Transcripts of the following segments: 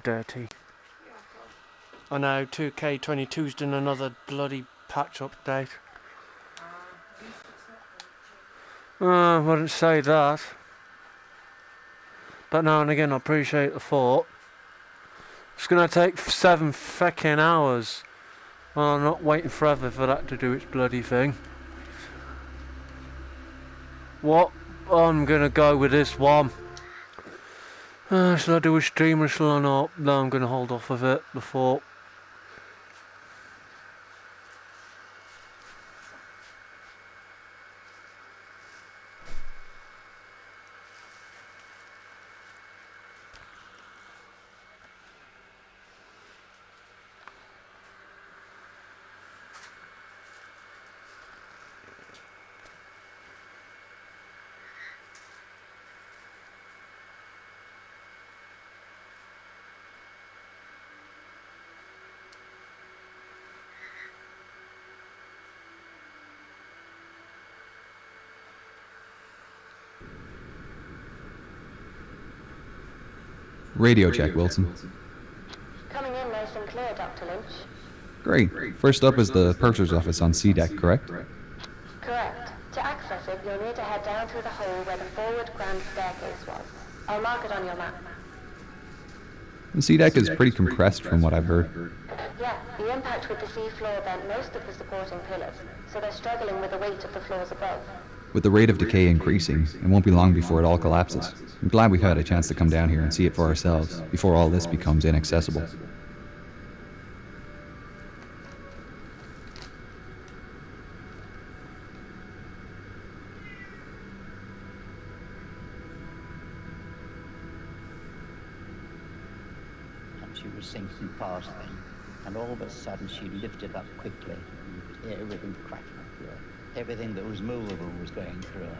dirty. I know 2K22's done another bloody patch update. I wouldn't say that. But now and again I appreciate the thought. It's gonna take 7 fucking hours. Well, I'm not waiting forever for that to do its bloody thing. What? I'm gonna go with this one. Shall I do a stream or shall I not? No, I'm gonna hold off of it before. Radio check, Wilson. Coming in nice and clear, Dr. Lynch. Great. First up is the purser's office on C deck, correct? Correct. To access it, you'll need to head down through the hole where the forward grand staircase was. I'll mark it on your map. The C deck is pretty compressed from what I've heard. Yeah, the impact with the sea floor bent most of the supporting pillars, so they're struggling with the weight of the floors above. With the rate of decay increasing, it won't be long before it all collapses. I'm glad we had a chance to come down here and see it for ourselves, before all this becomes inaccessible. And she was sinking past them, and all of a sudden she lifted up quickly, and you could hear everything cracking through her. Everything that was movable was going through her.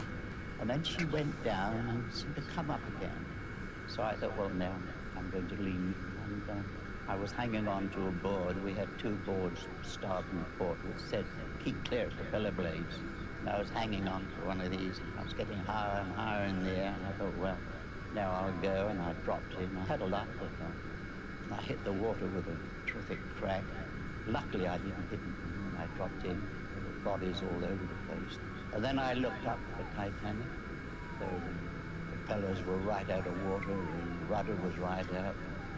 And then she went down and seemed to come up again. So I thought, well, now I'm going to leave. And I was hanging on to a board. We had 2 boards, starboard and port, which said, keep clear of propeller blades. And I was hanging on to one of these. I was getting higher and higher in the air. And I thought, well, now I'll go. And I dropped in. I had a lot with her. And I hit the water with a terrific crack. Luckily, I didn't hit it when I dropped in. There were bodies all over the place. And then I looked up at the Titanic. So the propellers were right out of water, the rudder was right out.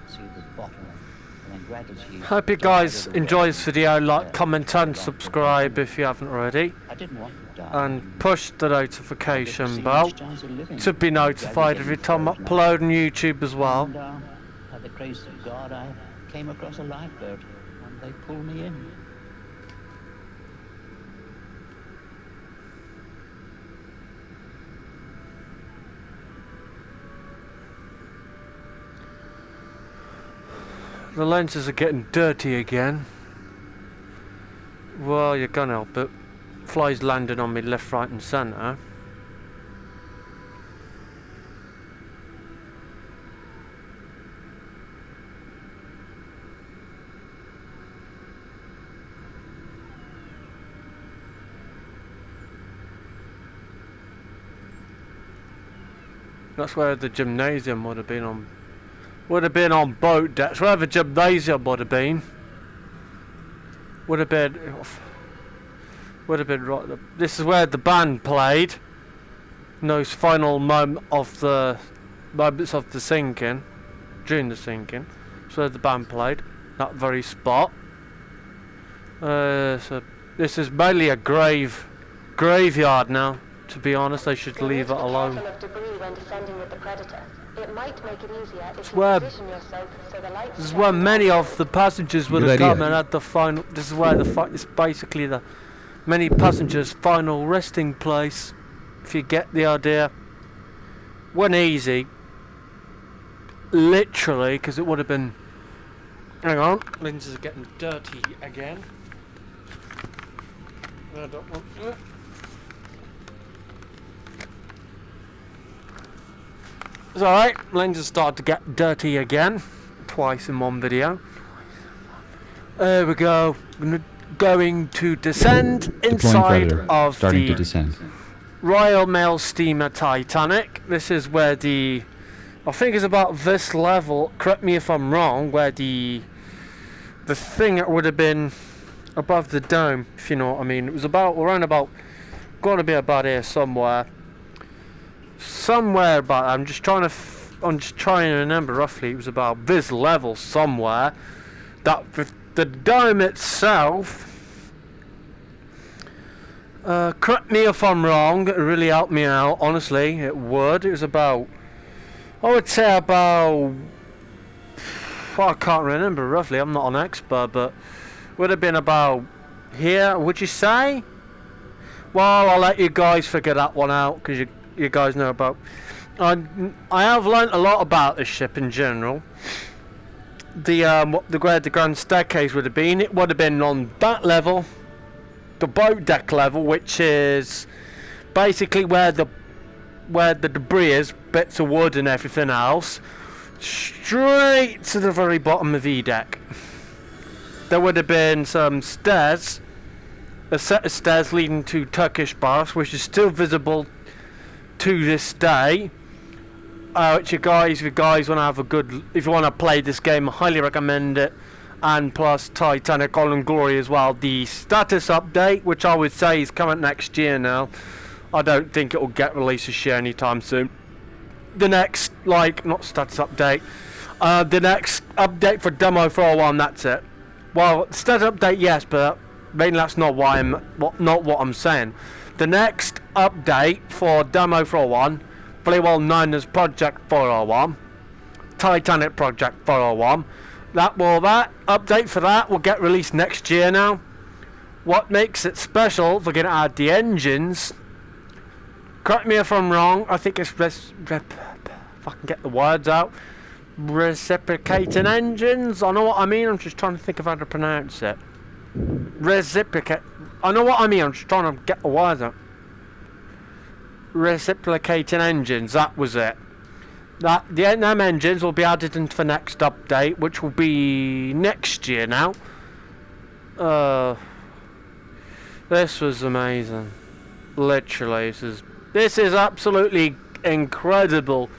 See the bottom. And then gradually Hope you guys enjoy this video. Like, comment and subscribe if you haven't already. I didn't want to die. And push the notification bell to be notified every time I upload on YouTube as well. And, by the grace of God, I came across a lifeboat and they pulled me in. The lenses are getting dirty again. Well, you can't help it. Flies landing on me left, right and centre. That's where the gymnasium would have been on. Would have been on boat decks. Where the gymnasium would have been. Would have been right. This is where the band played. In those final moments of the sinking, during the sinking. So where the band played. That very spot. So this is mainly a graveyard now. To be honest, they should leave it alone. It might make it easier if you position yourself so the lights. This is where many of the passengers would have come and had the final. This is where it's basically the many passengers' final resting place. If you get the idea, wasn't easy, literally, because it would have been. Hang on, lenses are getting dirty again. I don't want it. It's alright, lenses started to get dirty again. Twice in one video. There we go. Going to descend inside of the Royal Mail steamer Titanic. This is where the I think it's about this level, correct me if I'm wrong, where the thing that would have been above the dome, if you know what I mean. It was about, around about, got to be about here somewhere. Somewhere about, I'm just trying to remember roughly, it was about this level somewhere. That, the dome itself, correct me if I'm wrong, it really helped me out, honestly, it would. It was about, I would say about, I can't remember roughly, I'm not an expert, but would have been about here, would you say? Well, I'll let you guys figure that one out, because you guys know about, I have learnt a lot about this ship in general. Where the grand staircase would have been, it would have been on that level, the boat deck level, which is basically where the debris is, bits of wood and everything else, straight to the very bottom of E-deck. There would have been some stairs, a set of stairs leading to Turkish baths, which is still visible to this day. Which if you guys want to have a good, if you want to play this game, I highly recommend it. And plus Titanic All in Glory as well. The status update, which I would say is coming next year now. I don't think it will get released this year anytime soon. The next, not status update, the next update for Demo 401, that's it. Well, status update, yes, but mainly that's not why not what I'm saying. The next update for Demo 401, very well known as Project 401, Titanic Project 401. That update for that will get released next year now. What makes it special, they're going to add the engines. Correct me if I'm wrong, I think it's if I can get the words out. Reciprocating engines, I know what I mean, I'm just trying to think of how to pronounce it. Reciprocate, I know what I mean, I'm just trying to get the words out. Reciprocating engines, that was it. Them engines will be added into the next update, which will be next year now. This was amazing. Literally, this is absolutely incredible.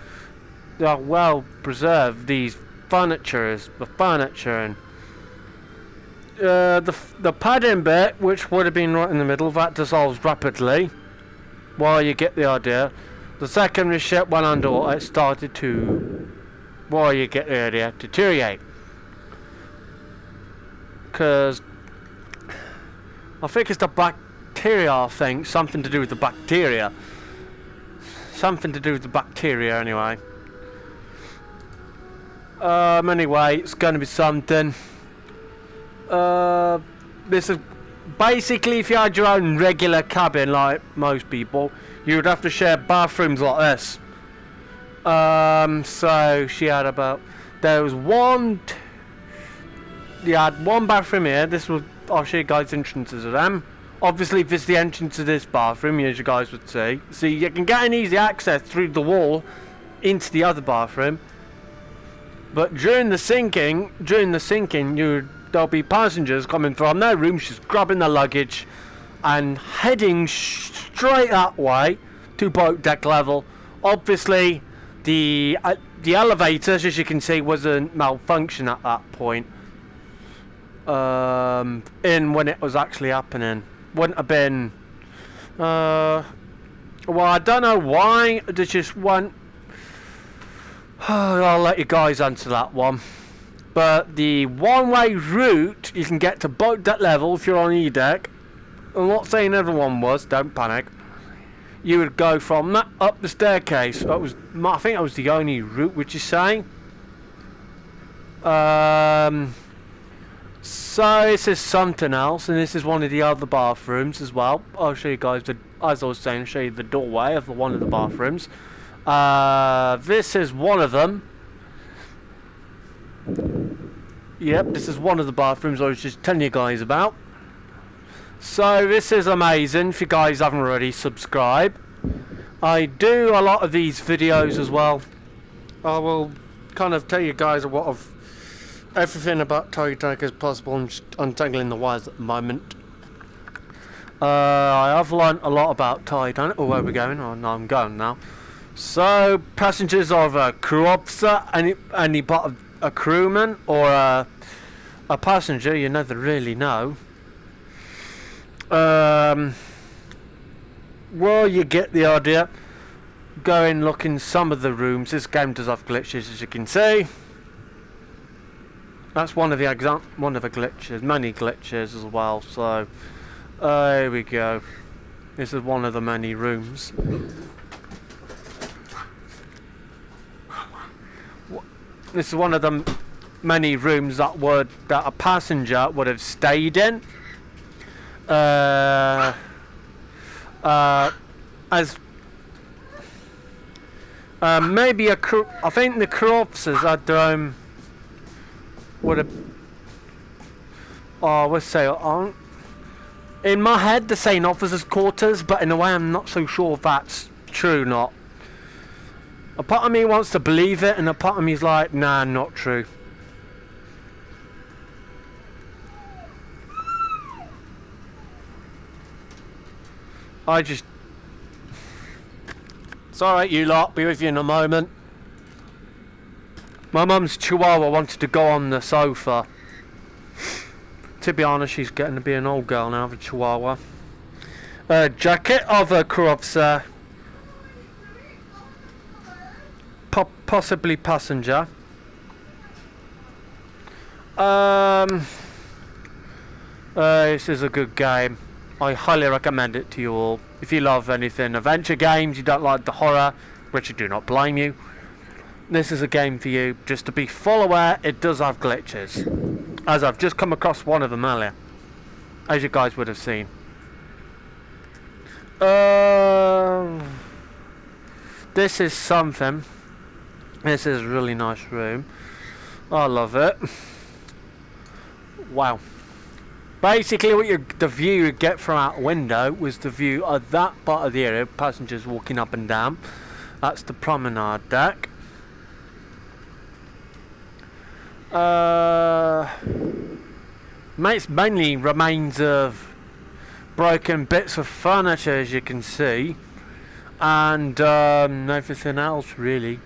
How well preserved these furniture is. The furniture and the padding bit, which would have been right in the middle, that dissolves rapidly. Well, you get the idea. The second the ship went underwater, it started to, well, you get the idea, deteriorate. Because I think it's the bacteria thing, something to do with the bacteria. Something to do with the bacteria, anyway. Anyway, it's going to be something. This is basically, if you had your own regular cabin like most people, you would have to share bathrooms like this. So she had about, there was one, you had one bathroom here. This was, I'll show you guys entrances of them. Obviously this is the entrance to this bathroom, as you guys would see. So you can get an easy access through the wall into the other bathroom. But during the sinking, there'll be passengers coming from their rooms, just grabbing their luggage and heading straight that way to boat deck level. Obviously, the elevators, as you can see, was a malfunction at that point. When it was actually happening, wouldn't have been. Well, I don't know why. They just went. I'll let you guys answer that one. But the one-way route you can get to boat deck level if you're on E-deck, I'm not saying everyone was, don't panic. You would go from that up the staircase. I think that was the only route, would you say? So this is something else, and this is one of the other bathrooms as well. I'll show you guys, as I was saying, show you the doorway of one of the bathrooms. This is one of them. Yep, this is one of the bathrooms I was just telling you guys about. So this is amazing. If you guys haven't already subscribed, I do a lot of these videos as well. I will kind of tell you guys a lot of everything about Titanic as possible. I'm just untangling the wires at the moment. I have learnt a lot about Titanic. Oh, where are we going? Oh no, I'm going now. So, passengers of a crew officer, any part of a crewman or a passenger, you never really know. Well, you get the idea. Go and look in some of the rooms. This game does have glitches, as you can see. That's one of the glitches, many glitches as well. So, here we go. This is one of the many rooms. This is one of the many rooms that a passenger would have stayed in. As maybe a crew. I think the crew officers had their own. Would have. Oh, let's say in my head they're saying officers' quarters, but in a way I'm not so sure if that's true or not. A part of me wants to believe it, and a part of me is like, nah, not true. It's alright, you lot, be with you in a moment. My mum's chihuahua wanted to go on the sofa. To be honest, she's getting to be an old girl now, the chihuahua. Jacket of a crew officer. Possibly passenger. This is a good game. I highly recommend it to you all. If you love anything adventure games, you don't like the horror, which I do not blame you, this is a game for you. Just to be full aware, it does have glitches, as I've just come across one of them earlier, as you guys would have seen. This is something. This is a really nice room. I love it. Wow. Basically, the view you get from out the window was the view of that part of the area, passengers walking up and down. That's the promenade deck. It's mainly remains of broken bits of furniture, as you can see, and everything else really.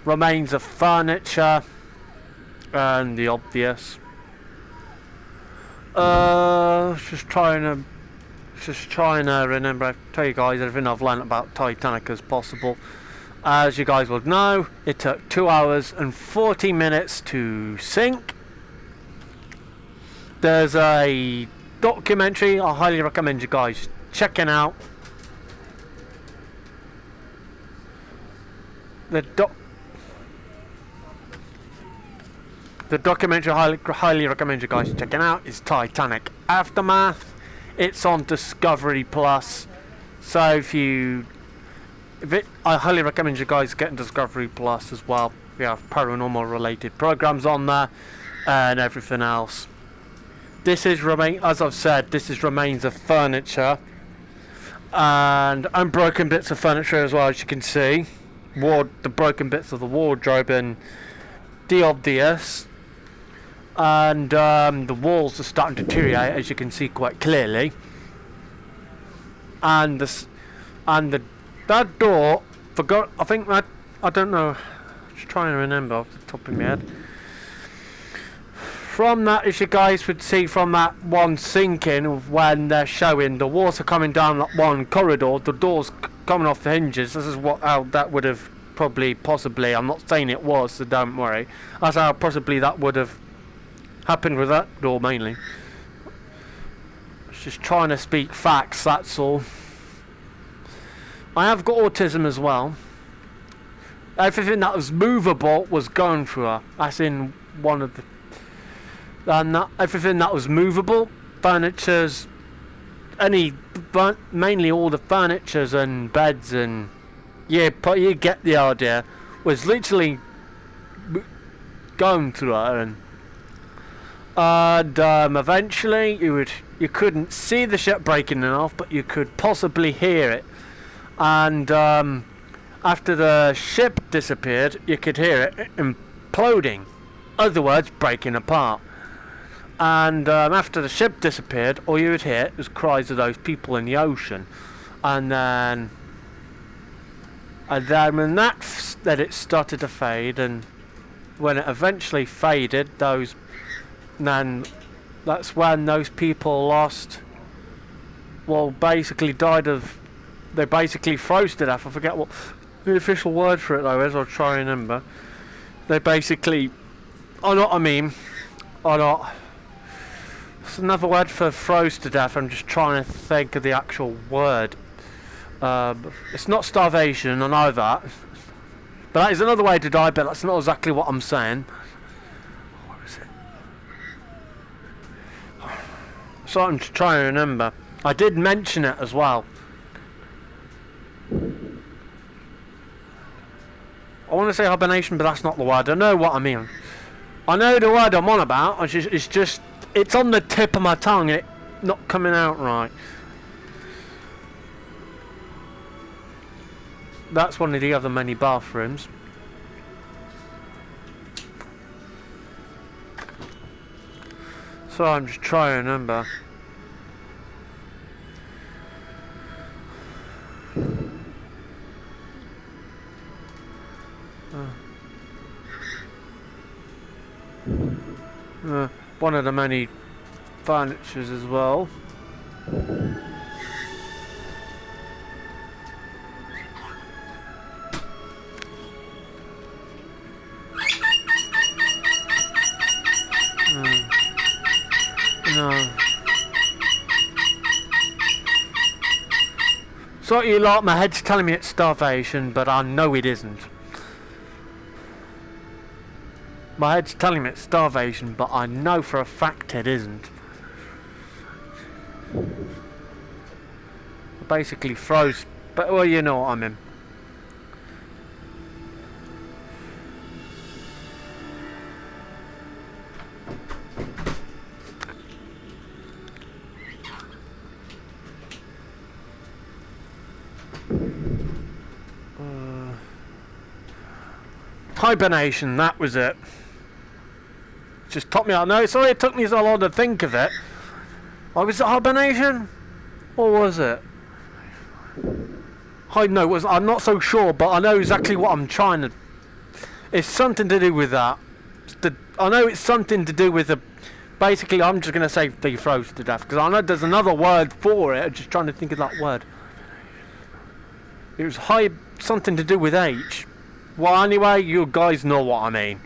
Remains of furniture and the obvious. Just trying to remember, tell you guys everything I've learned about Titanic as possible. As you guys would know, it took 2 hours and 40 minutes to sink. There's a documentary I highly recommend you guys checking out. The documentary I highly recommend you guys checking out is Titanic Aftermath. It's on Discovery Plus. So I highly recommend you guys getting Discovery Plus as well. We have paranormal related programs on there and everything else. This is as I've said, this is remains of furniture and unbroken bits of furniture as well, as you can see. The broken bits of the wardrobe and the obvious. And the walls are starting to deteriorate, as you can see quite clearly. And that door, I think that, I don't know, just trying to remember off the top of my head. From that, as you guys would see from that one sinking, when they're showing the water coming down that one corridor, the doors coming off the hinges. This is how that would have possibly, I'm not saying it was, so don't worry. That's how possibly that would have happened with that door mainly. It's just trying to speak facts, that's all. I have got autism as well. Everything that was movable was going through her. That's in one of the... And everything that was movable, furnitures, mainly all the furnitures and beds and... Yeah, but you get the idea. Was literally going through her, and eventually you couldn't see the ship breaking off, but you could possibly hear it. And after the ship disappeared, you could hear it imploding. Other words, breaking apart. And after the ship disappeared, all you would hear was cries of those people in the ocean. And then And then when then it started to fade, and when it eventually faded, then that's when those people basically died of, they basically froze to death. I forget what the official word for it though is, I'll try and remember. They basically, I know what I mean, it's another word for froze to death. I'm just trying to think of the actual word. It's not starvation, I know that. But that is another way to die, but that's not exactly what I'm saying. What is it? So I'm just trying to remember. I did mention it as well. I want to say hibernation, but that's not the word. I know what I mean. I know the word I'm on about. It's on the tip of my tongue. It's not coming out right. That's one of the other many bathrooms. So I'm just trying to remember. One of the many furnitures as well. No. So you lot, my head's telling me it's starvation, but I know it isn't. My head's telling me it's starvation, but I know for a fact it isn't. I basically froze, but well, you know what I mean. Hibernation, that was it. Just took me out. No, sorry it took me so long to think of it. Oh, was it hibernation? Or was it? No, I'm not so sure, but I know exactly what I'm trying to... It's something to do with that. I know it's something to do with the... Basically, I'm just going to say they froze to death, because I know there's another word for it. I'm just trying to think of that word. It was something to do with H. Well, anyway, you guys know what I mean.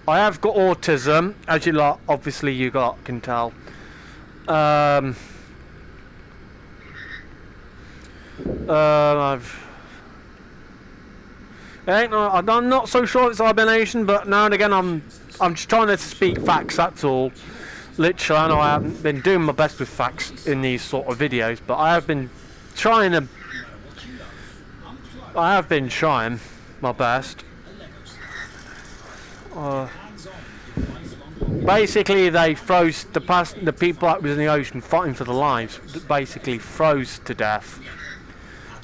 I have got autism, as you lot, obviously you can tell. I'm not so sure it's hibernation, but now and again I'm just trying to speak facts, that's all. Literally, I know I haven't been doing my best with facts in these sort of videos, but I have been trying my best. Basically, they froze the people that was in the ocean fighting for their lives. Basically, froze to death.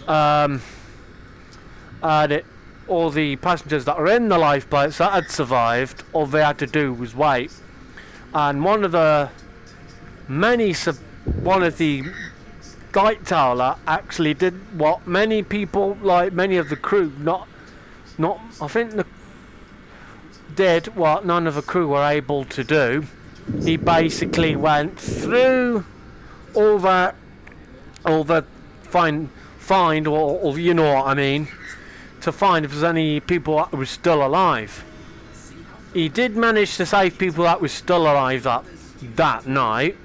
And all the passengers that were in the lifeboats that had survived, all they had to do was wait. And one of the Light Tower actually did what many people, like many of the crew, did what none of the crew were able to do. He basically went through all the find or you know what I mean, to find if there's any people that were still alive. He did manage to save people that were still alive that night.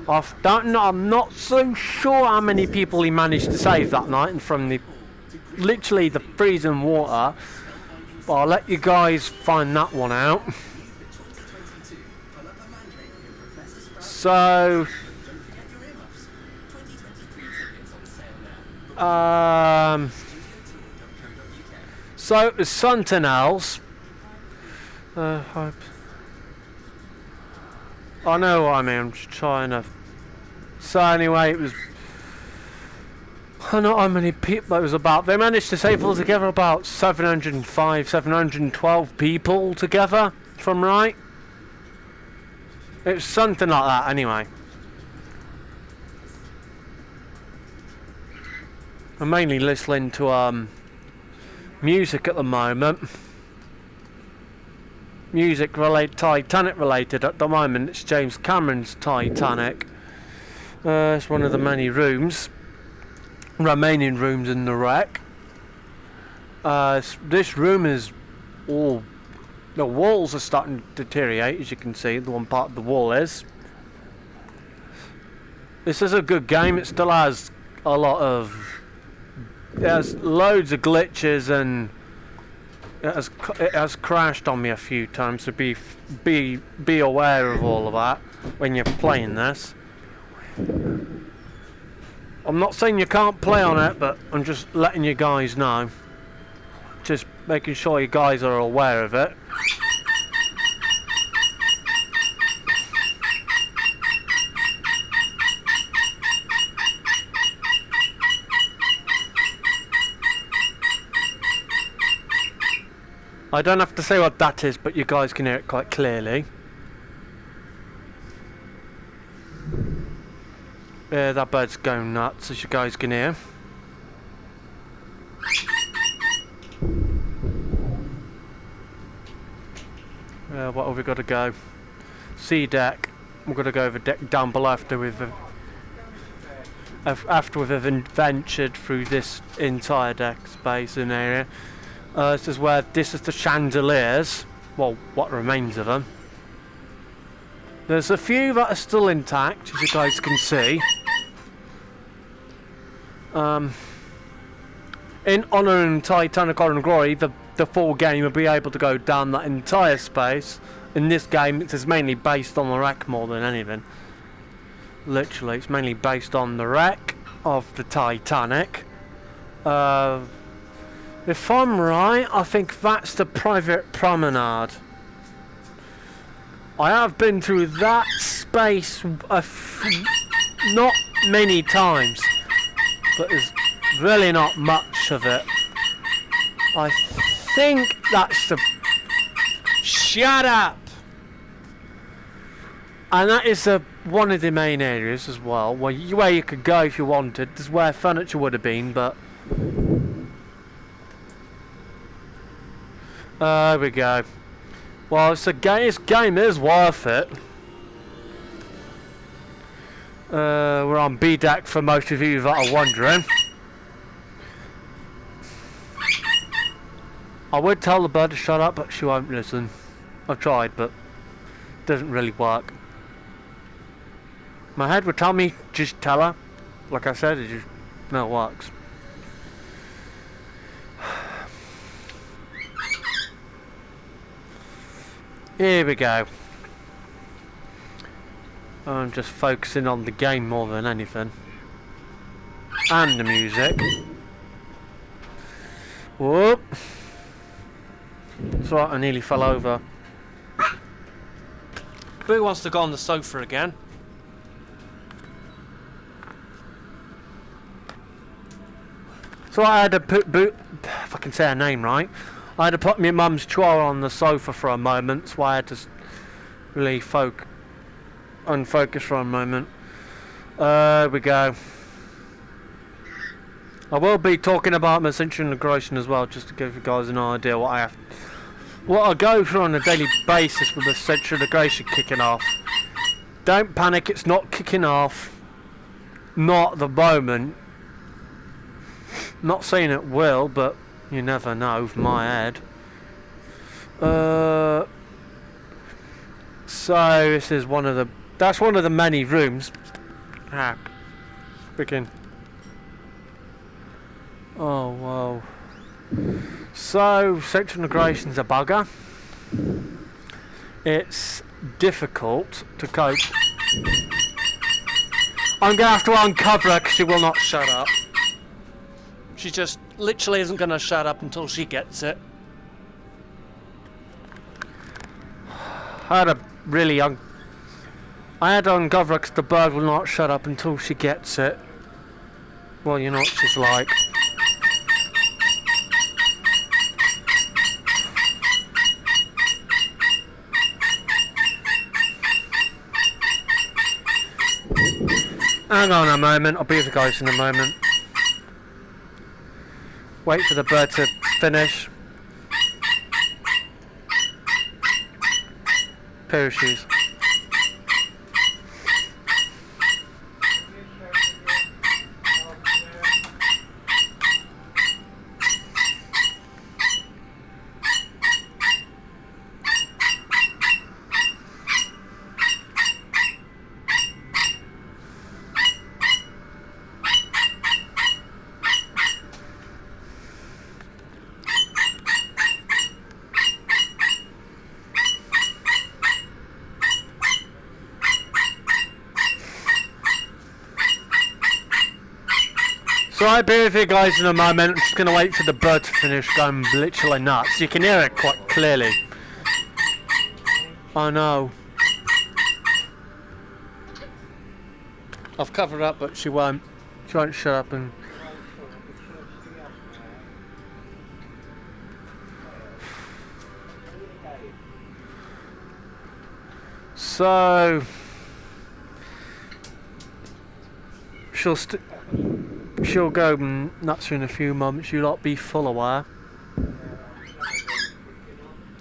I'm not so sure how many people he managed to save that night and from literally the freezing water. But I'll let you guys find that one out. So, so it was something else. I know what I mean. I'm just trying to. So anyway, it was. I don't know how many people it was about. They managed to save altogether about 705, 712 people together, if I'm right. It was something like that, anyway. I'm mainly listening to music at the moment. Music related, Titanic related at the moment. It's James Cameron's Titanic. It's one of the many remaining rooms in the wreck. This room is all... The walls are starting to deteriorate, as you can see. The one part of the wall is. This is a good game. It still has a lot of... It has loads of glitches, and it has crashed on me a few times, so be aware of all of that when you're playing this. I'm not saying you can't play on it, but I'm just letting you guys know. Just making sure you guys are aware of it. I don't have to say what that is, but you guys can hear it quite clearly. Yeah, that bird's going nuts, as you guys can hear. What have we got to go? C deck. We're going to go over deck down below after we've ventured through this entire deck space and area. This is the chandeliers. Well, what remains of them. There's a few that are still intact, as you guys can see. In Honor and Titanic Honor and Glory, the full game will be able to go down that entire space. In this game, it's mainly based on the wreck more than anything. Literally, it's mainly based on the wreck of the Titanic. If I'm right, I think that's the private promenade. I have been through that space not many times, but there's really not much of it. I think that's the... Shut up! And that is one of the main areas as well, where you could go if you wanted. This is where furniture would have been, but... There we go. Well, this game is worth it. We're on B deck for most of you that are wondering. I would tell the bird to shut up, but she won't listen. I've tried, but it doesn't really work. My head would tell me, just tell her. Like I said, it just no, it works. Here we go. I'm just focusing on the game more than anything. And the music. Whoop. That's right, I nearly fell over. Who wants to go on the sofa again? So I had to if I can say her name right. I had to put my mum's chihuahua on the sofa for a moment, so I had to really unfocus for a moment. There we go. I will be talking about my central integration as well, just to give you guys an idea what I go through on a daily basis with the central integration kicking off. Don't panic, it's not kicking off. Not at the moment. Not saying it will, but you never know with my head. So this is that's one of the many rooms. Freaking. Oh wow. So central integration's a bugger. It's difficult to cope. I'm gonna have to uncover her because she will not shut up. She just literally isn't going to shut up until she gets it. I had to uncover her because the bird will not shut up until she gets it. Well, you know what she's like. Hang on a moment, I'll be with you guys in a moment. Wait for the bird to finish. Pair of shoes. So I'll be with you guys in a moment. I'm just going to wait for the bird to finish going literally nuts. You can hear it quite clearly. I know. I've covered up, but she won't. She won't shut up and... So... She'll go nuts in a few moments. You lot be full aware.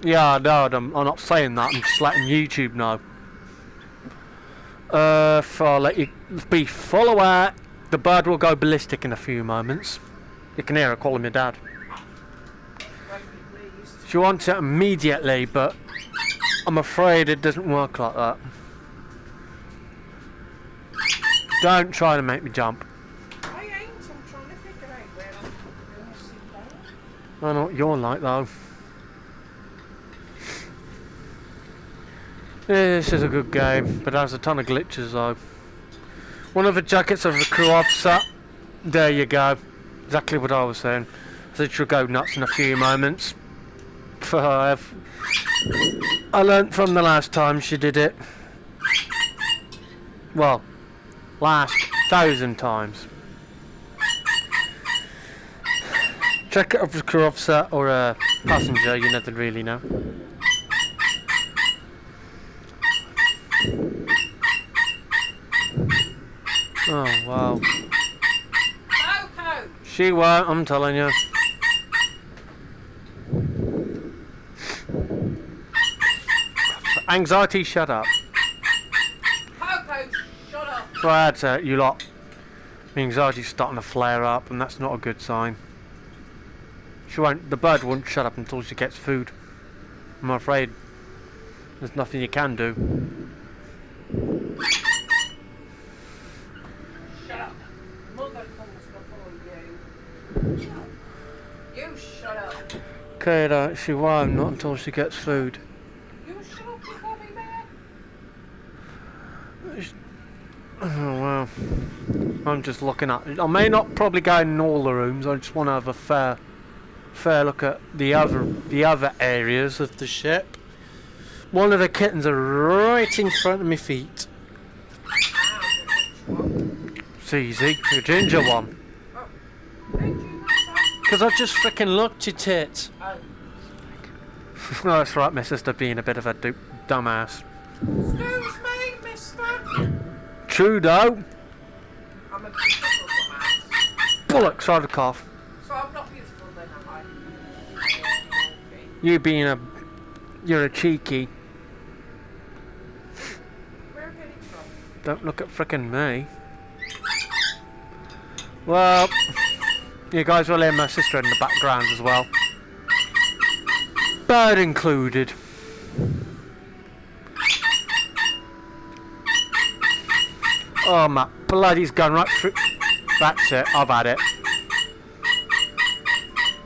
Yeah, no, I'm not saying that. I'm just letting YouTube know. I'll let you be full aware. The bird will go ballistic in a few moments. You can hear her calling me dad. She wants it immediately, but I'm afraid it doesn't work like that. Don't try to make me jump. I know what you're like though. This is a good game, but has a ton of glitches though. One of the jackets of the crew officer. There you go. Exactly what I was saying. So she'll go nuts in a few moments. I learnt from the last time she did it. Well, last 1,000 times. Check it if it's a crew officer or a passenger, you never really know. Oh wow. Coco! She won't, I'm telling you. Anxiety, shut up. Coco, shut up! So that's it, you lot. Anxiety's starting to flare up, and that's not a good sign. She won't. The bird won't shut up until she gets food. I'm afraid there's nothing you can do. Shut up. Mother comes before you. You shut up. Okay, she won't. Not until she gets food. You shut up before me, man. Oh wow. I'm just looking at it. I may not probably go in all the rooms. I just want to have a fair look at the other areas of the ship. One of the kittens are right in front of my feet. It's easy, the ginger one. Because I just freaking looked at it. Oh. No, that's right, my sister being a bit of a dumbass. Excuse me, mister. True though. I'm a beautiful dumbass. Bollocks, I'd cough. So I'm not beautiful then, am I? You being you're a cheeky. Where are you getting from? Don't look at frickin' me. Well, you guys will hear my sister in the background as well. Bird included. Oh my bloody's gone right through. That's it, I've had it.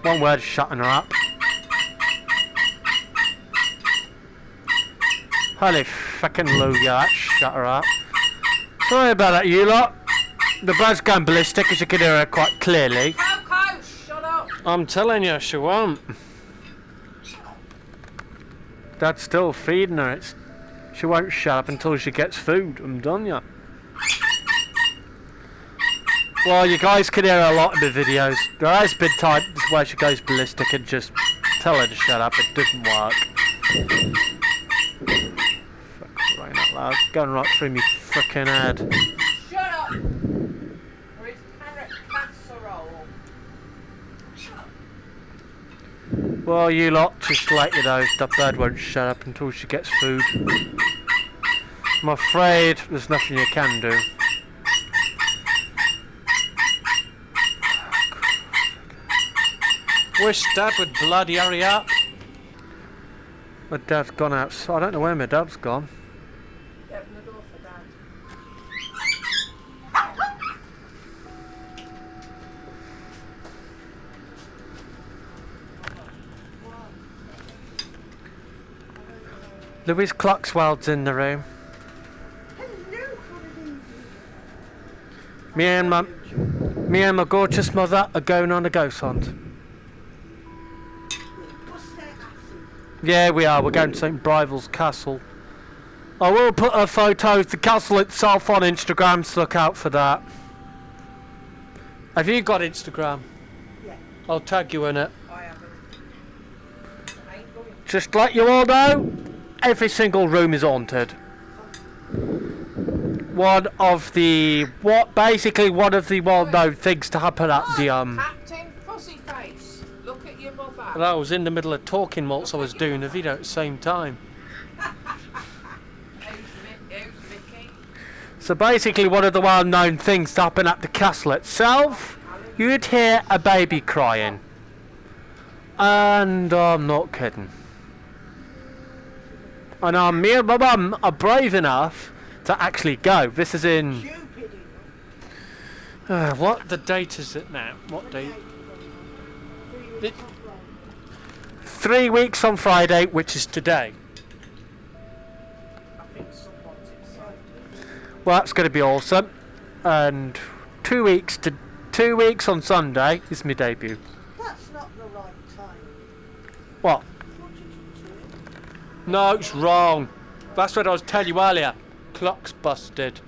One word, shutting her up. Holy fucking Lugia, shut her up. Sorry about that, you lot. The bird's going ballistic, as you can hear her quite clearly. Coco, shut up. I'm telling you, she won't. Dad's still feeding her. She won't shut up until she gets food. I'm done, ya. Well, you guys can hear a lot in the videos. There has been times where she goes ballistic and just tell her to shut up. It doesn't work. Fuck, right out loud. Going right through me frickin' head. Shut up. Or it's carrot casserole. Well, you lot, just to let you know, the bird won't shut up until she gets food. I'm afraid there's nothing you can do. Wish Dad would bloody hurry up. My dad's gone out, so I don't know where my dad's gone. Open the door for Dad. Louise Cluxwell's in the room. Me and my gorgeous mother are going on a ghost hunt. Yeah, we are. We're going to St. Brivel's Castle. I will put a photo of the castle itself on Instagram, so look out for that. Have you got Instagram? Yeah. I'll tag you in it. I haven't. I ain't going. Just to let you all know, every single room is haunted. Basically one of the well-known things to happen at the Captain Fuzzyface, look at your mother. Well, I was in the middle of talking whilst I was doing a video at the same time. Who's Mickey? So basically one of the well-known things to happen at the castle itself, you'd hear a baby crying. And I'm not kidding. And me and my mum are brave enough to actually go. This is in... what the date is it now? What date? 3 weeks on Friday, which is today. I think someone's excited. Well, that's going to be awesome. And 2 weeks on Sunday is my debut. That's not the right time. What? What did you do? No, it's wrong. That's what I was telling you earlier. Clock's busted.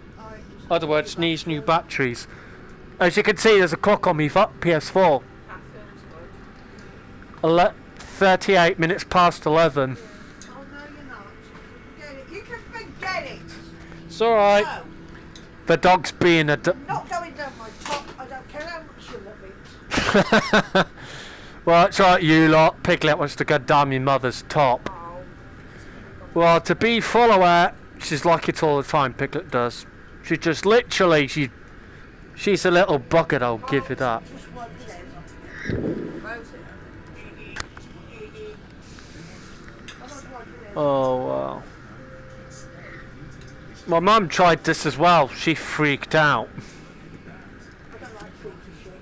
Other words, needs new batteries. As you can see, there's a clock on me PS4. 38 minutes past 11. Oh no, you're not. Forget it. You can forget it. It's alright. No, The dog's being a... not going down my top. I don't care how much you love it. Well, it's alright, you lot. Piglet wants to go down your mother's top. Oh, Well, to be full aware, she's like it all the time, Piglet does. She just literally, she's a little bucket, I'll give you that. just one then. Rosie. Oh, wow. My mum tried this as well. She freaked out. I don't like freaky shit.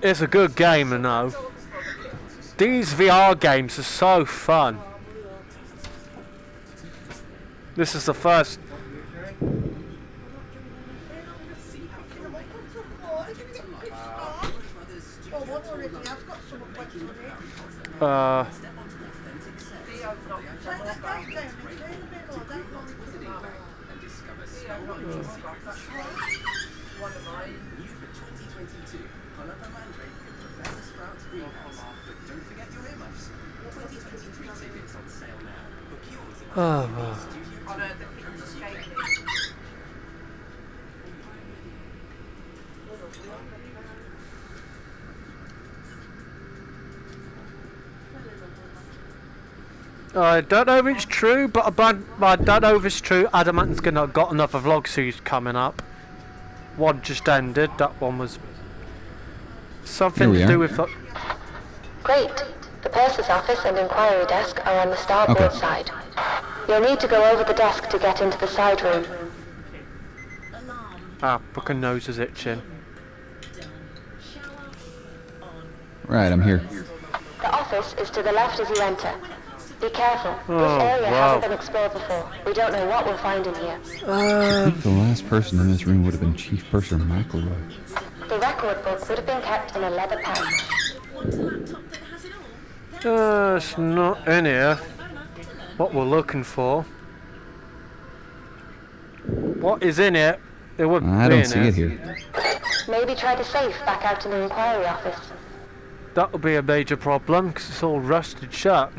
It's a good game, I know. These VR games are so fun. This is the first. Oh, wow. I don't know if it's true, but I don't know if it's true. Adamant's got another vlog series coming up. One just ended. That one was something to do with. Great. The purser's office and inquiry desk are on the starboard side. You'll need to go over the desk to get into the side room. Ah, fucking nose is itching. Right, I'm here. The office is to the left as you enter. Be careful. Oh, This area wow. hasn't been explored before. We don't know what we'll find in here. I think the last person in this room would have been Chief Purser McElroy. The record book would have been kept in a leather pouch. It's not in here. What we're looking for. What is in it? It wouldn't I be don't in see it here. Maybe try the safe back out in the inquiry office. That would be a major problem because it's all rusted shut.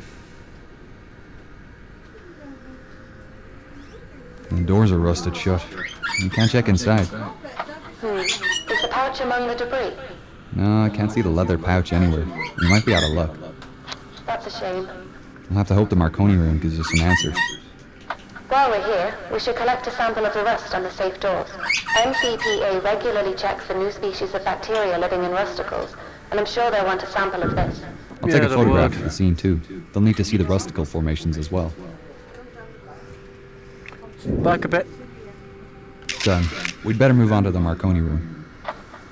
The doors are rusted shut. You can't check inside. Is the pouch among the debris? No, I can't see the leather pouch anywhere. You might be out of luck. That's a shame. We'll have to hope the Marconi room gives us some answers. While we're here, we should collect a sample of the rust on the safe doors. NCPA regularly checks for new species of bacteria living in rusticles, and I'm sure they'll want a sample of this. I'll take a photograph of the scene too. They'll need to see the rustical formations as well. Back a bit. Done. We'd better move on to the Marconi room.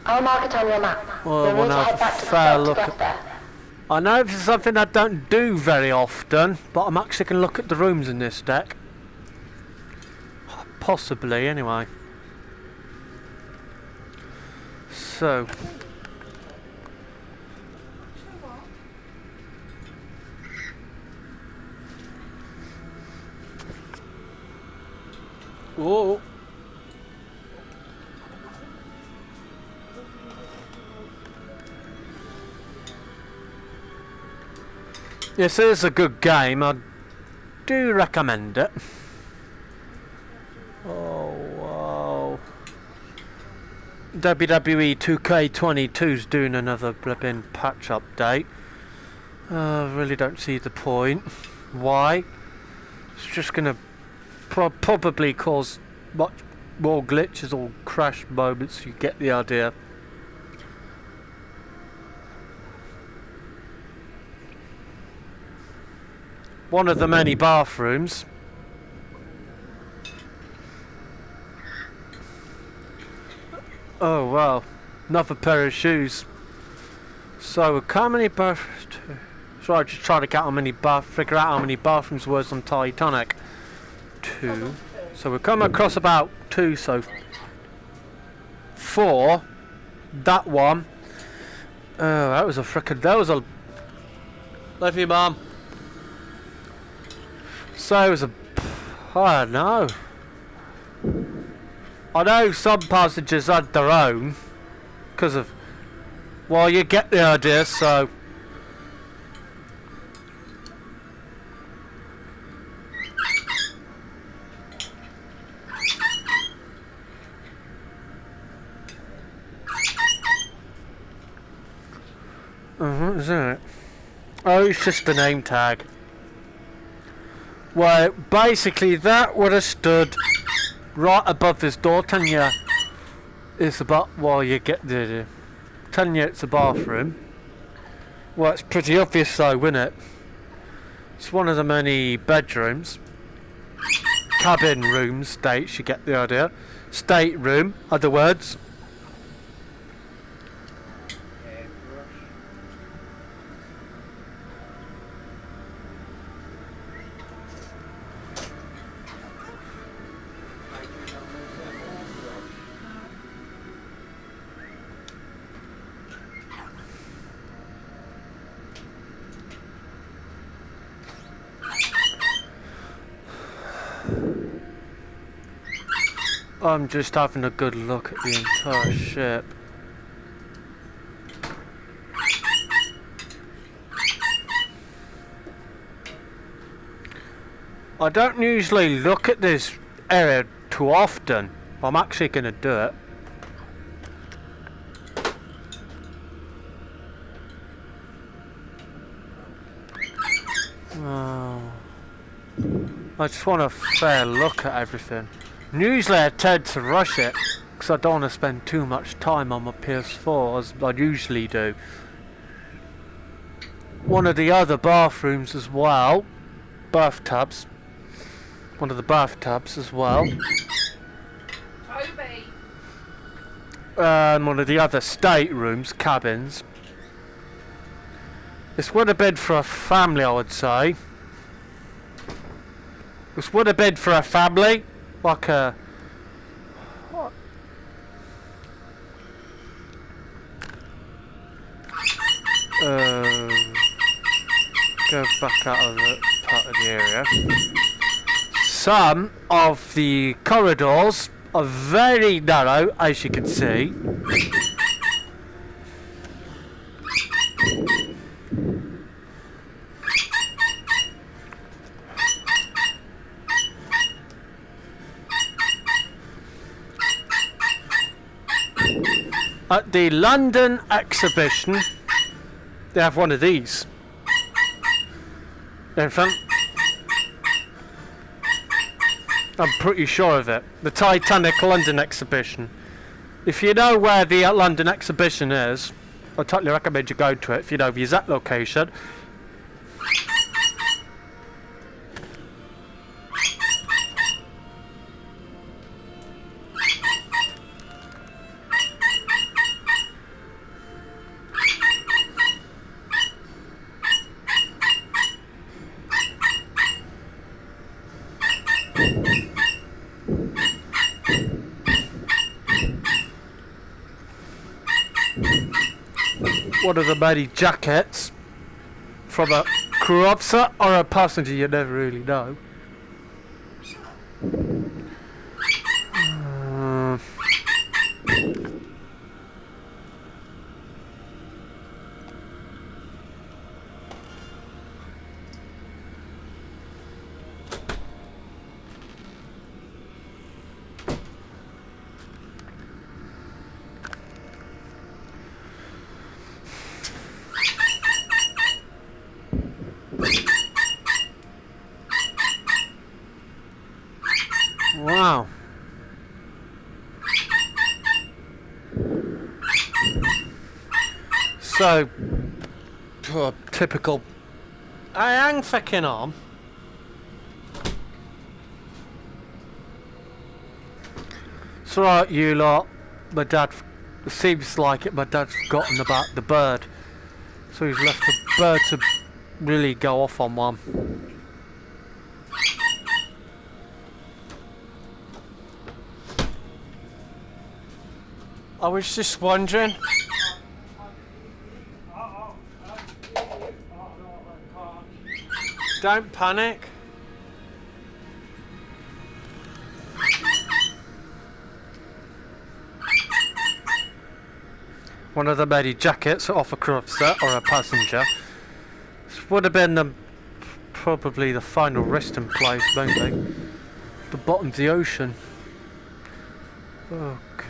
I'll mark it on your map. Well, We'll we'll need to have head a back to the fair site to look get at- there. I know this is something I don't do very often, but I'm actually going to look at the rooms in this deck. Possibly, anyway. So. Whoa. Yes, it is a good game. I do recommend it. Oh, wow. WWE 2K22's doing another blipping patch update. I really don't see the point. Why? It's just gonna probably cause much more glitches or crash moments. You get the idea. One of the many bathrooms. Oh wow, another pair of shoes. So how many so I just try to get figure out how many bathrooms was on Titanic. 2. So we come across about 2, so 4. That one. Oh, that was a love you, Mum. So it was I don't know. I know some passengers had their own, because of, well, you get the idea, so. What is it? Oh, it's just the name tag. Well, basically that would have stood right above this door, telling you it's about, well, you get the, telling you it's a bathroom. Well, it's pretty obvious though, isn't it? It's one of the many bedrooms. Cabin room states, you get the idea. State room, other words. I'm just having a good look at the entire ship. I don't usually look at this area too often. I'm actually going to do it. Oh. I just want a fair look at everything. Usually I tend to rush it because I don't want to spend too much time on my PS4 as I usually do. One of the other bathrooms as well, bathtubs. One of the bathtubs as well. Toby. And one of the other staterooms, cabins. This would have been for a family, I would say. This would have been for a family. Like a... go back out of the part of the area. Some of the corridors are very narrow, as you can see. At the London exhibition, they have one of these. In front. I'm pretty sure of it. The Titanic London exhibition. If you know where the London exhibition is, I totally recommend you go to it if you know the exact location. One of the many jackets from a crew officer or a passenger, you never really know. Wow. So, typical. I hang fucking on. It's alright, you lot. My dad, it seems like it, my dad's forgotten about the bird. So he's left the bird to really go off on one. I was just wondering. Don't panic. One of the many jackets off a crew officer or a passenger. This would have been probably the final resting place, maybe. The bottom of the ocean. Okay.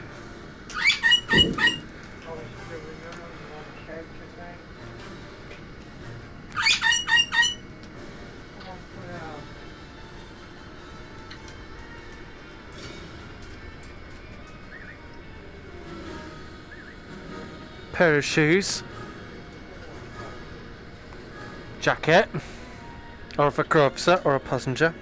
Pair of shoes, jacket, or if a crew officer or a passenger.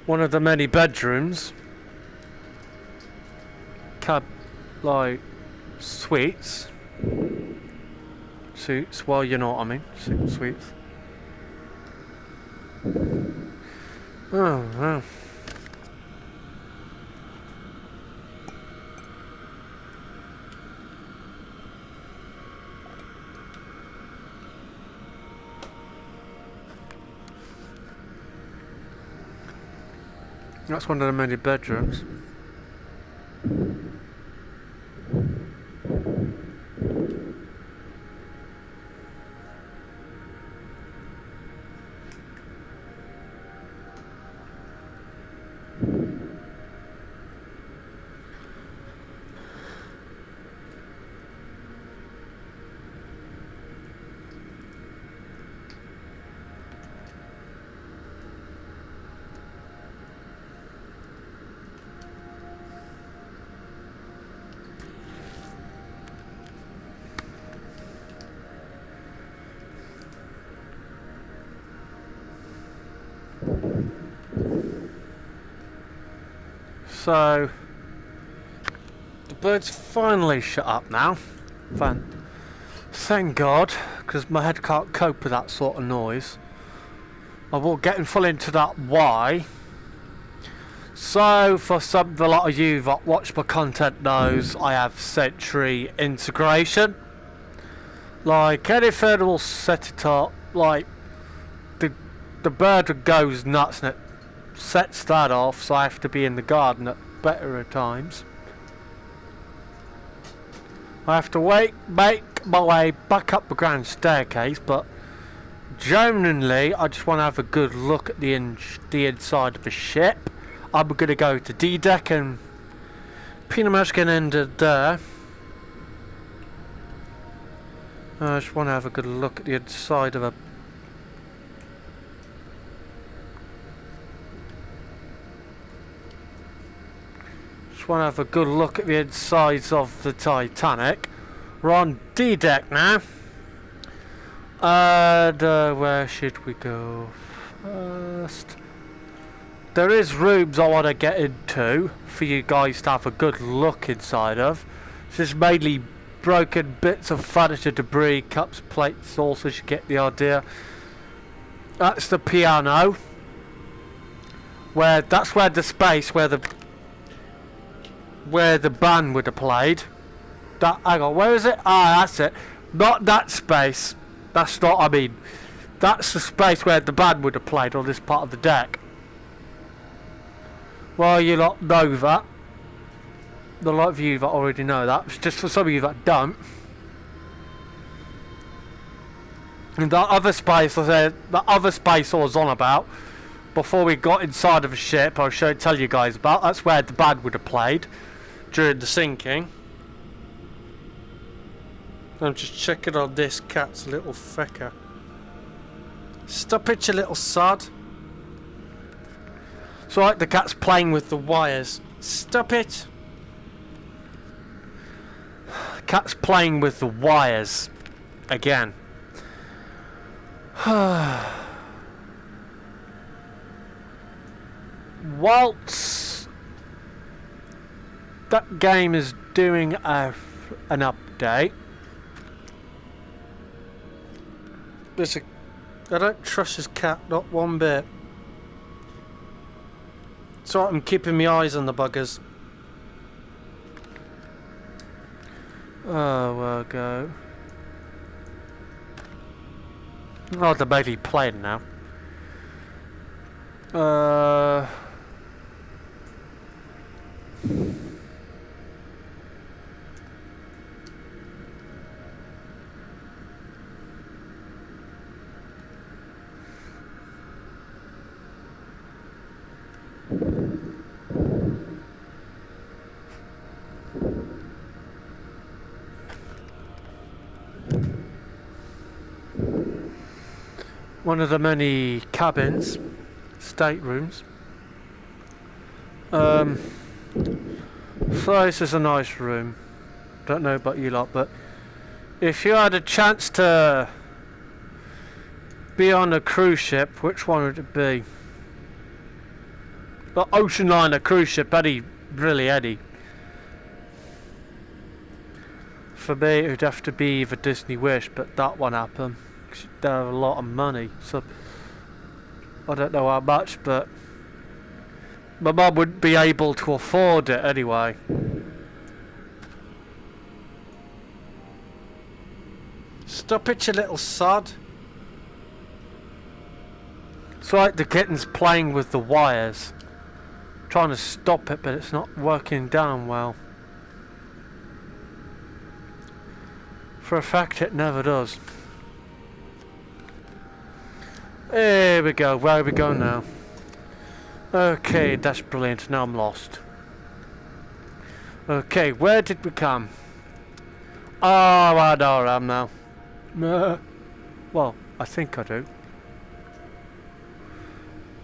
One of the many bedrooms, like suites, well, you know what I mean, suites. Oh wow. That's one of the many bedrooms. So the bird's finally shut up now. Thank God, because my head can't cope with that sort of noise. I will get full into that why. So, for a lot of you that watch my content knows, I have Sentry integration. Like anything will set it up, like the bird goes nuts and it sets that off, so I have to be in the garden at better times. I have to make my way back up the grand staircase, but generally I just want to have a good look at the inside of the ship. I'm going to go to D-deck and pretty much get ended there. I just want to have a good look at the inside of a... Just want to have a good look at the insides of the Titanic. We're on D-deck now. And where should we go first? There is rooms I want to get into for you guys to have a good look inside of. This is mainly broken bits of furniture, debris, cups, plates, saucers, you get the idea. That's the piano. That's where the space where the band would have played. Hang on, where is it? Ah, that's it. Not that space. That's not, I mean, that's the space where the band would have played on this part of the deck. Well, you lot know that. The lot of you that already know that. It's just for some of you that don't. And that other space, I was on about, before we got inside of a ship, I'll tell you guys about. That's where the band would have played during the sinking. I'm just checking on this cat's little fecker. Stop it, you little sod. It's like the cat's playing with the wires. Stop it. Cat's playing with the wires. Again. Whilst that game is doing an update, I don't trust this cat, not one bit. So I'm keeping my eyes on the buggers. Oh, we'll go. Oh, they're basically playing now. One of the many cabins, staterooms. So this is a nice room. Don't know about you lot, but if you had a chance to be on a cruise ship, which one would it be? The ocean liner cruise ship, any. For me, it would have to be the Disney Wish, but that won't happen. They have a lot of money, so I don't know how much, but my mum wouldn't be able to afford it anyway. Stop it, you little sod. It's like the kitten's playing with the wires, trying to stop it, but it's not working down well. For a fact, it never does. Here we go. Where we go now? Okay, that's brilliant. Now I'm lost. Okay, where did we come? Oh, I know where I am now. Well, I think I do.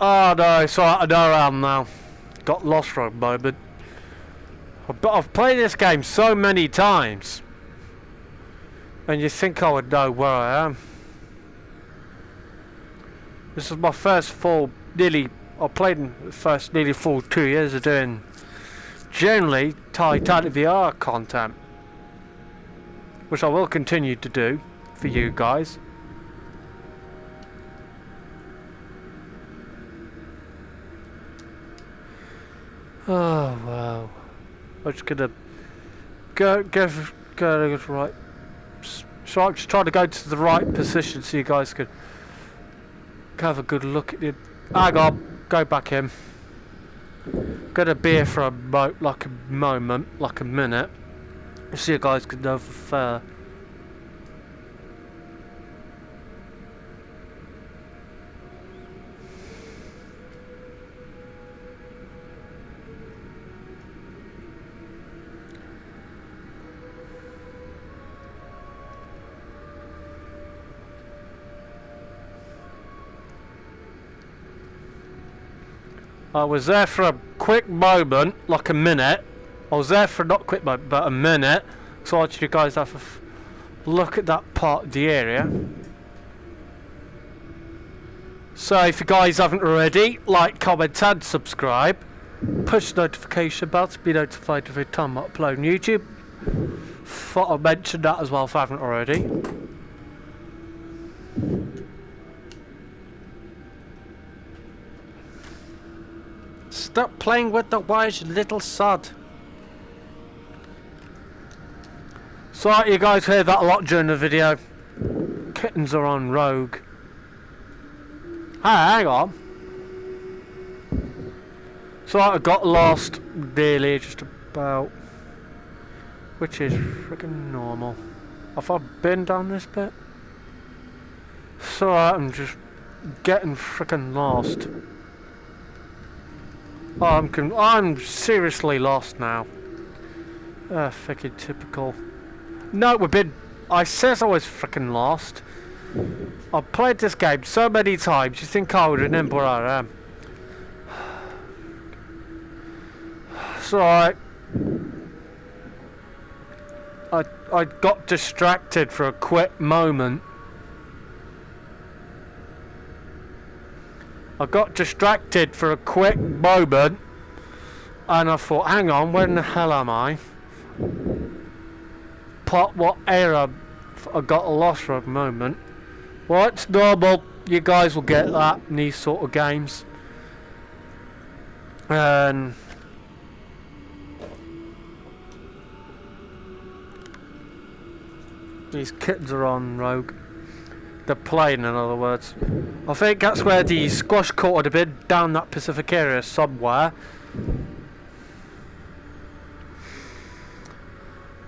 Oh no, so I know where I am now. Got lost for a moment. But I've played this game so many times. And you think I would know where I am. This is my first full, I played in the first nearly full 2 years of doing, generally, Titanic VR content. Which I will continue to do for you guys. Oh wow. I'm just gonna go right. So I'm just trying to go to the right position so you guys can have a good look at it. Hang on, go back in. Gonna be here for a moment, like a minute, so you guys can know for fair. I was there for a quick moment, like a minute. I was there for not a quick moment, but a minute. So I want you guys to have a look at that part of the area. So if you guys haven't already, like, comment and subscribe. Push the notification bell to be notified every time I upload on YouTube. Thought I'd mention that as well if I haven't already. Stop playing with the wires, you little sod. So you guys heard that a lot during the video. Kittens are on rogue. Hey, hang on. So I got lost nearly just about, which is freaking normal. Have I been down this bit? So I'm just getting freaking lost. Oh, I'm seriously lost now. Freaking typical. No, I says I was freaking lost. I've played this game so many times, you think I would remember where I am. So I got distracted for a quick moment. I got distracted for a quick moment and I thought, hang on, where in the hell am I? What era I got lost for a moment. Well, it's normal, you guys will get that in these sort of games. And these kittens are on rogue. They're playing, in other words. I think that's where the squash court would have been, down that Pacific area somewhere.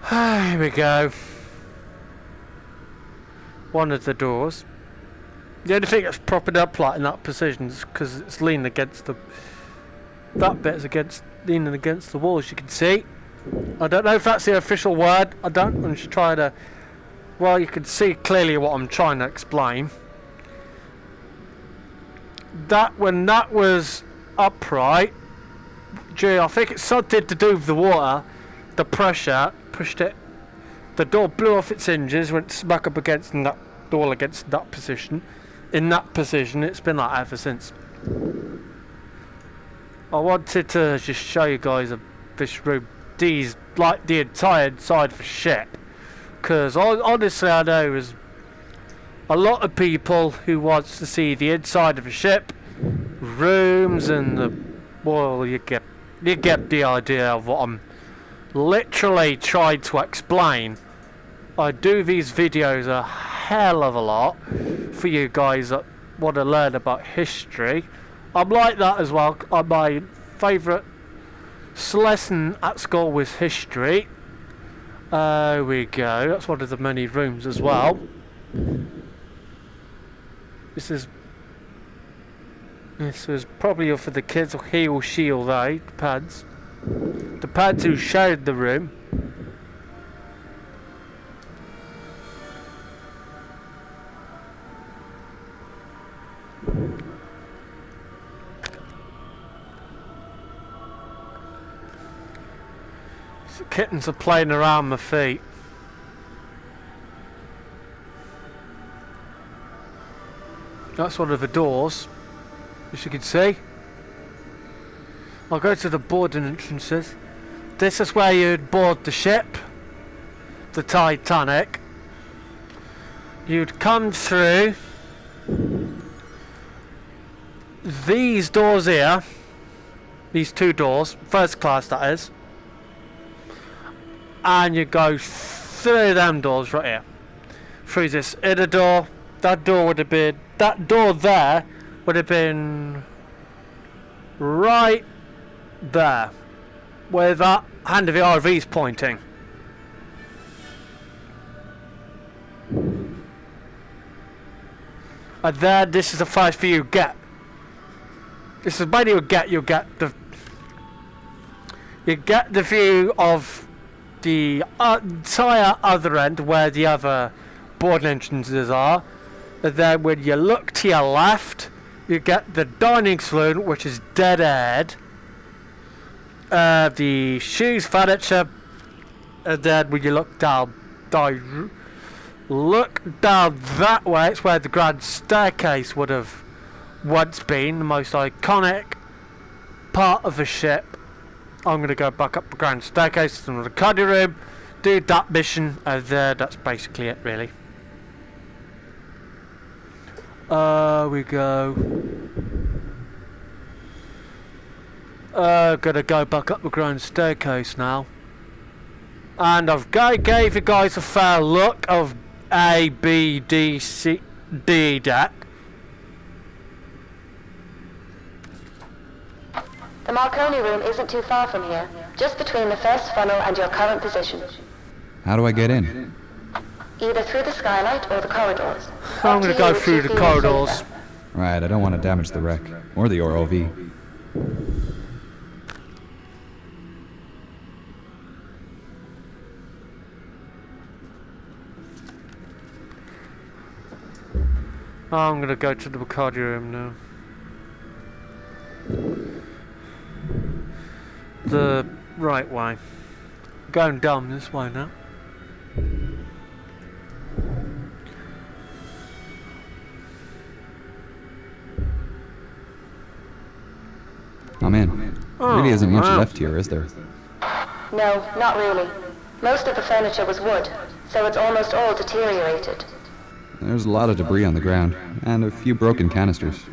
Here we go. One of the doors. The only thing that's propping up like in that position is because it's leaning against the... That bit is leaning against the wall, as you can see. I don't know if that's the official word. I'm just trying to... Well, you can see clearly what I'm trying to explain. When that was upright, I think it's something to do with the water, the pressure pushed it. The door blew off its hinges, went smack up against that door, against that position. In that position, it's been like that ever since. I wanted to just show you guys this room. These, like the entire inside of a ship. Because honestly, I know there's a lot of people who wants to see the inside of a ship, rooms, and the, well, you get the idea of what I'm literally trying to explain. I do these videos a hell of a lot for you guys that want to learn about history. I'm like that as well. My favourite lesson at school was history. There we go. That's one of the many rooms as well. This was probably for the kids, or he or she or they, depends. Depends who shared the room. So kittens are playing around my feet. That's one of the doors, as you can see. I'll go to the boarding entrances. This is where you'd board the ship, the Titanic. You'd come through these doors here. these two doors, first class that is, and you go through them doors right here, through this inner door. That door would have been, that door there would have been right there, where that hand of the RV is pointing. And then this is the first view you get. This is when you get the view of the entire other end where the other boarding entrances are. And then when you look to your left, you get the dining saloon, which is dead ahead. The shoes, furniture, and then when you look down that way, it's where the grand staircase would have once been, the most iconic part of the ship. I'm going to go back up the grand staircase to the cuddy room, do that mission, and then that's basically it, really. We go. Gonna go back up the grand staircase now. And gave you guys a fair look of A, B, D, C, D deck. The Marconi room isn't too far from here, just between the first funnel and your current position. How do I get in? Either through the skylight or the corridors. I'm gonna go through the corridors. Right, I don't want to damage the wreck, or the ROV. I'm gonna go to the Bacardi room now. The right way. Going down this way now. I'm in. There really isn't much left here, is there? No, not really. Most of the furniture was wood, so it's almost all deteriorated. There's a lot of debris on the ground, and a few broken canisters.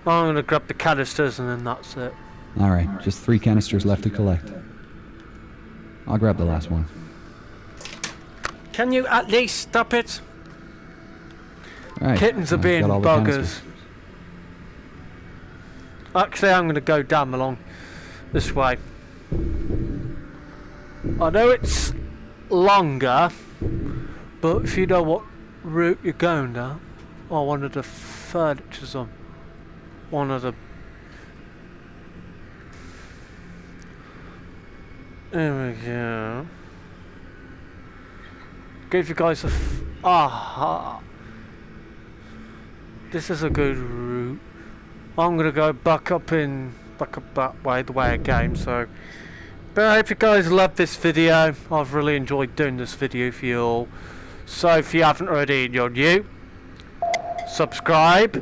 I'm gonna grab the canisters and then that's it. Alright, just 3 canisters left to collect. I'll grab the last one. Can you at least stop it? Right, Kittens are I've being got all the buggers. canisters. Actually, I'm gonna go down along this way. I know it's longer, but if you know what route you're going down, or one of the furniture's on one of the. There we go. Give you guys a. Aha! This is a good route. I'm gonna go back up that way, the way I came. So, but I hope you guys love this video. I've really enjoyed doing this video for you all. So if you haven't already and you're new, subscribe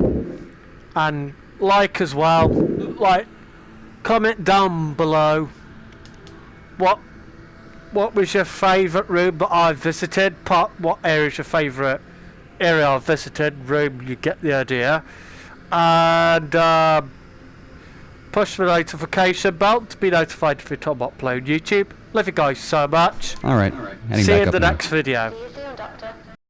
and like as well. Like, comment down below what was your favourite room that I visited. What area is your favourite area I visited? Room, you get the idea. And push the notification bell to be notified if you top upload YouTube. Love you guys so much. Alright, heading See you back in the up now. next video. See you soon, Doctor.